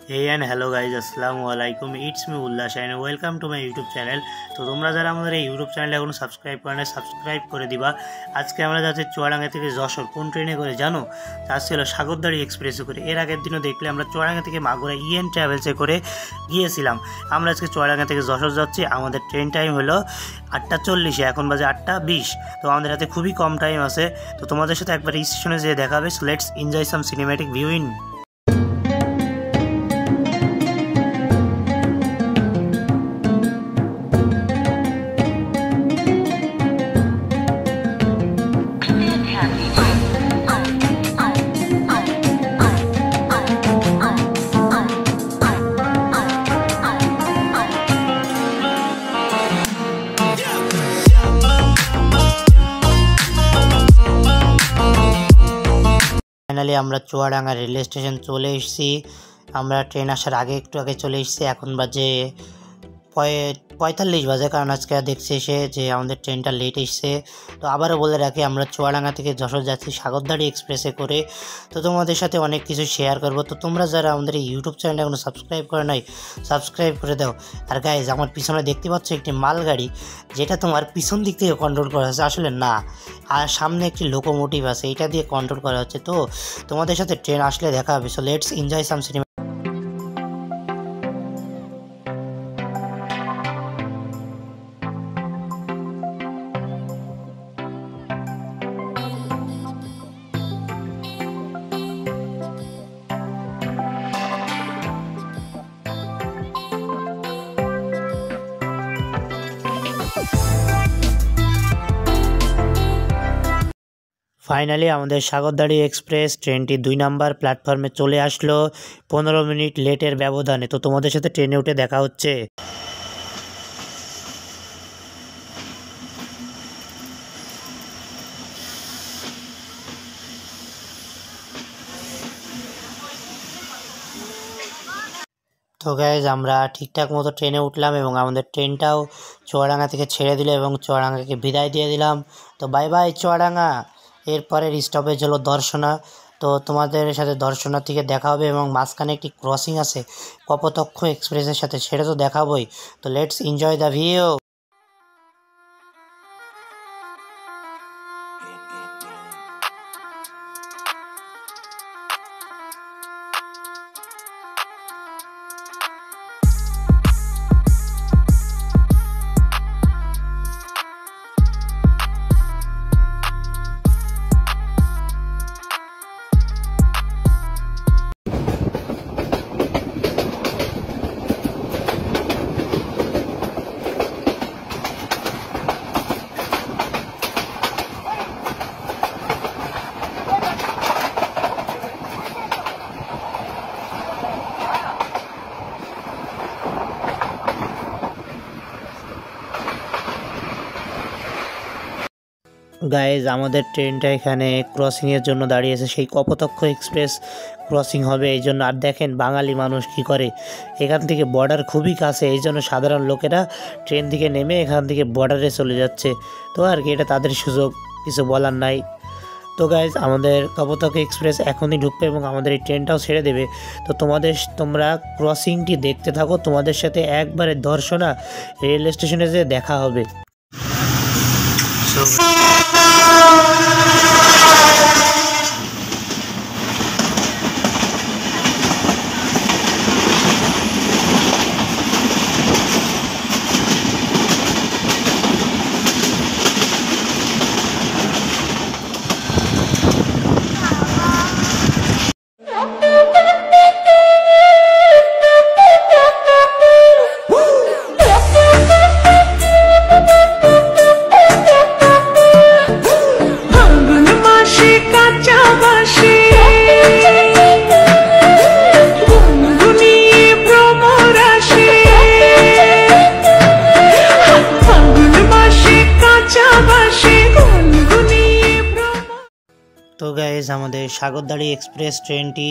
Hey and hello guys, আসসালামু আলাইকুম, it's me Ullas and welcome to my YouTube channel. তো তোমরা যারা আমাদের এই ইউটিউব চ্যানেলে এখনো সাবস্ক্রাইব করে না, সাবস্ক্রাইব করে দিবা। আজকে আমরা যাচ্ছি চুয়াডাঙ্গা থেকে যশোর। কোন ট্রেনে করে জানো? যাচ্ছি হলো সাগরদাড়ি এক্সপ্রেসে করে। এর আগের দিনও দেখলে আমরা চুয়াডাঙ্গা থেকে মাগুরা ইএন ট্রাভেলসে করে গিয়েছিলাম। আমরা আজকে চুয়াডাঙ্গা থেকে যশোর যাচ্ছি। আমাদের ট্রেন টাইম হলো 8:40, এখন বাজে 8:20। তো আমাদের হাতে খুবই কম টাইম আছে। তো তোমাদের সাথে একবার স্টেশনে যেয়ে দেখা হবে। So let's enjoy some cinematic viewing. Finally আমরা চুয়াডাঙ্গা রেলওয়ে স্টেশন চলে এসেছি। আমরা ট্রেন আসার একটু আগে চলে এসেছি। এখন বাজে 45 বাজে, কারণ আজকে দেখছি এসে যে আমাদের ট্রেনটা লেট এসছে। তো আবারও বলে রাখি, আমরা চুয়াডাঙ্গা থেকে যশোর যাচ্ছি সাগরদাড়ি এক্সপ্রেসে করে। তো তোমাদের সাথে অনেক কিছু শেয়ার করবো। তো তোমরা যারা আমাদের এই ইউটিউব চ্যানেলটা এখনো সাবস্ক্রাইব করে নাই, সাবস্ক্রাইব করে দাও। আর গাইজ, আমার পিছনে দেখতে পাচ্ছ একটি মালগাড়ি, যেটা তোমার পিছন দিক থেকে কন্ট্রোল করা হচ্ছে, আসলে না, আর সামনে একটি লোকোমোটিভ আছে, এটা দিয়ে কন্ট্রোল করা হচ্ছে। তো তোমাদের সাথে ট্রেন আসলে দেখা হবে। So let's enjoy some cinema. Finally আমাদের সাগরদাড়ি এক্সপ্রেস ট্রেনটি 2 নম্বর প্ল্যাটফর্মে চলে আসলো 15 মিনিট লেটের ব্যবধানে। তো তোমাদের সাথে ট্রেনে উঠে দেখা হচ্ছে। তো গাইজ, আমরা ঠিকঠাক মতো ট্রেনে উঠলাম এবং আমাদের ট্রেনটাও চুয়াডাঙ্গা থেকে ছেড়ে দিল এবং চুয়াডাঙ্গাকে বিদায় দিয়ে দিলাম। তো বাই বাই চুয়াডাঙ্গা। এরপরের স্টপেজ হলো দর্শনা। তো তোমাদের সাথে দর্শনা থেকে দেখা হবে এবং মাঝখানে একটি ক্রসিং আছে কপোতাক্ষ এক্সপ্রেসের সাথে, সেটা তো দেখাবোই। তো let's enjoy the view. Guys, আমাদের ট্রেনটা এখানে ক্রসিংয়ের জন্য দাঁড়িয়েছে। সেই কপোতাক্ষ এক্সপ্রেস ক্রসিং হবে এই জন্য। আর দেখেন বাঙালি মানুষ কি করে, এখান থেকে বর্ডার খুবই কাছে, এই জন্য সাধারণ লোকেরা ট্রেন থেকে নেমে এখান থেকে বর্ডারে চলে যাচ্ছে। তো আর কি, এটা তাদের সুযোগ, কিছু বলার নাই। তো গাইজ, আমাদের কপোতাক্ষ এক্সপ্রেস এখনই ঢুকবে এবং আমাদের এই ট্রেনটাও ছেড়ে দেবে। তো তোমরা ক্রসিংটি দেখতে থাকো। তোমাদের সাথে একবারে দর্শনা রেল স্টেশনে যেয়ে দেখা হবে। তো গাইজ, আমাদের সাগরদাড়ি এক্সপ্রেস ট্রেনটি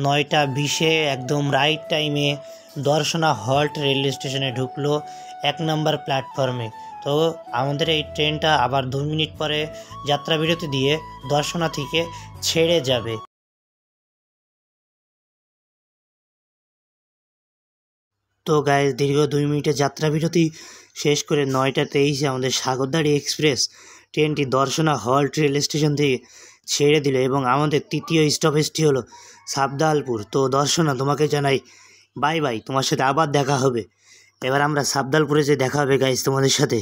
9:20 একদম রাইট টাইমে দর্শনা হল্ট রেলওয়ে স্টেশনে ঢুকলো 1 নম্বর প্ল্যাটফর্মে। তো আমাদের এই ট্রেনটা আবার 2 মিনিট পরে যাত্রা বিরতি দিয়ে দর্শনা থেকে ছেড়ে যাবে। তো গাইজ দীর্ঘ 2 মিনিটের যাত্রা বিরতি শেষ করে 9টা 23-এ আমাদের সাগরদাড়ি এক্সপ্রেস ট্রেনটি দর্শনা হল্ট রেল স্টেশন থেকে ছেড়ে দিল এবং আমাদের তৃতীয় স্টপেজটি হলো সাবদালপুর। তো দর্শনা, তোমাকে জানাই বাই বাই, তোমার সাথে আবার দেখা হবে। এবার আমরা সাবদালপুরে যে দেখা হবে গাইজ তোমাদের সাথে।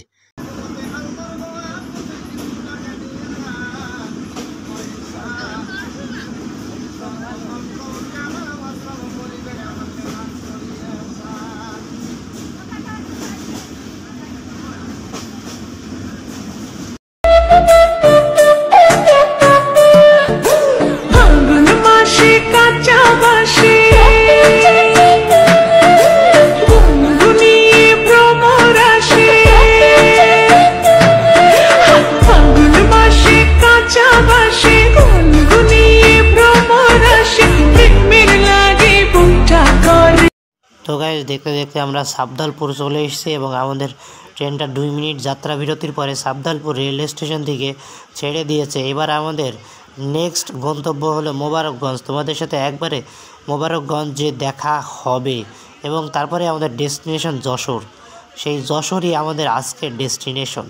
তো গাইজ দেখতে দেখতে আমরা সাবদালপুর চলে এসেছি এবং আমাদের ট্রেনটা 2 মিনিট যাত্রা বিরতির পরে সাবদালপুর রেল স্টেশন থেকে ছেড়ে দিয়েছে। এবার আমাদের নেক্সট গন্তব্য হলো মোবারকগঞ্জ। তোমাদের সাথে একবারে মোবারকগঞ্জে দেখা হবে এবং তারপরে আমাদের ডেস্টিনেশন যশোর। সেই যশোরই আমাদের আজকের ডেস্টিনেশন।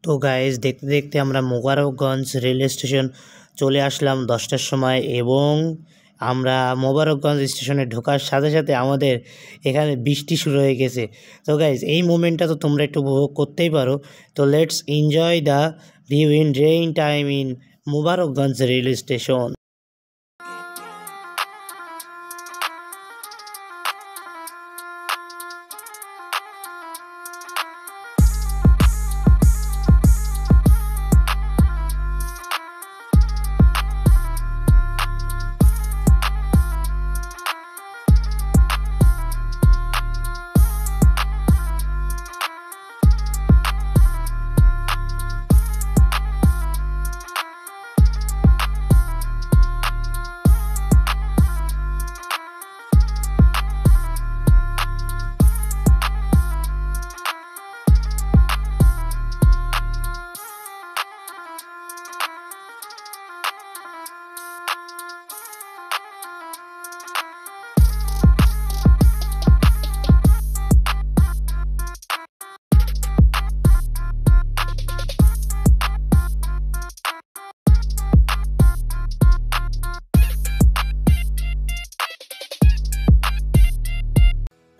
তো গাইজ দেখতে দেখতে আমরা মোবারকগঞ্জ রেল স্টেশন চলে আসলাম 10টার সময় এবং আমরা মোবারকগঞ্জ স্টেশনে ঢোকার সাথে সাথে আমাদের এখানে বৃষ্টি শুরু হয়ে গেছে। তো গাইজ এই মোমেন্টটা তো তোমরা একটু উপভোগ করতেই পারো। তো let's enjoy the view in rain time in Mobarakganj rail station.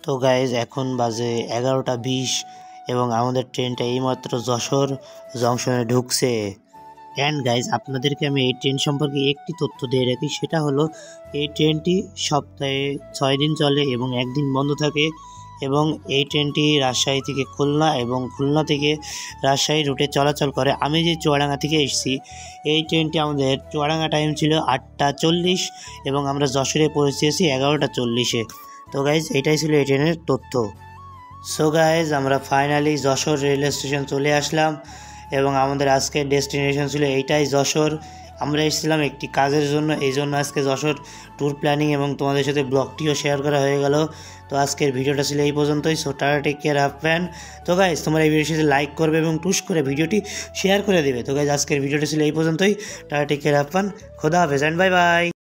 তো গাইজ এখন বাজে 11টা 20 এবং আমাদের ট্রেনটা এইমাত্র যশোর জংশনে ঢুকছে। অ্যান্ড গাইজ আপনাদেরকে আমি এই ট্রেন সম্পর্কে একটি তথ্য দিয়ে রাখি, সেটা হলো এই ট্রেনটি সপ্তাহে 6 দিন চলে এবং 1 দিন বন্ধ থাকে এবং এই ট্রেনটি রাজশাহী থেকে খুলনা এবং খুলনা থেকে রাজশাহী রুটে চলাচল করে। আমি যে চুয়াডাঙ্গা থেকে এসেছি, এই ট্রেনটি আমাদের চুয়াডাঙ্গা টাইম ছিল 8টা 40 এবং আমরা যশোরে পৌঁছেছি 11টা 40-এ। তো গাইজ এটাই ছিল এই ট্রেনের তথ্য। সো গাইজ আমরা ফাইনালি যশোর রেল স্টেশন চলে আসলাম এবং আমাদের আজকের ডেস্টিনেশন ছিল এইটাই, যশোর। আমরা এসেছিলাম একটি কাজের জন্য, এই জন্য আজকে যশোর ট্যুর প্ল্যানিং এবং তোমাদের সাথে ব্লগটিও শেয়ার করা হয়ে গেল। তো আজকের ভিডিওটা ছিল এই পর্যন্তই। So tata, take care, have fun. তো গাইস তোমরা এই ভিডিওর সাথে লাইক করবে এবং টুস করে ভিডিওটি শেয়ার করে দেবে। তো গাইস আজকের ভিডিওটা ছিল এই পর্যন্তই। Tata, take care, have fun. খোদা হাফেজ অ্যান্ড বাই বাই।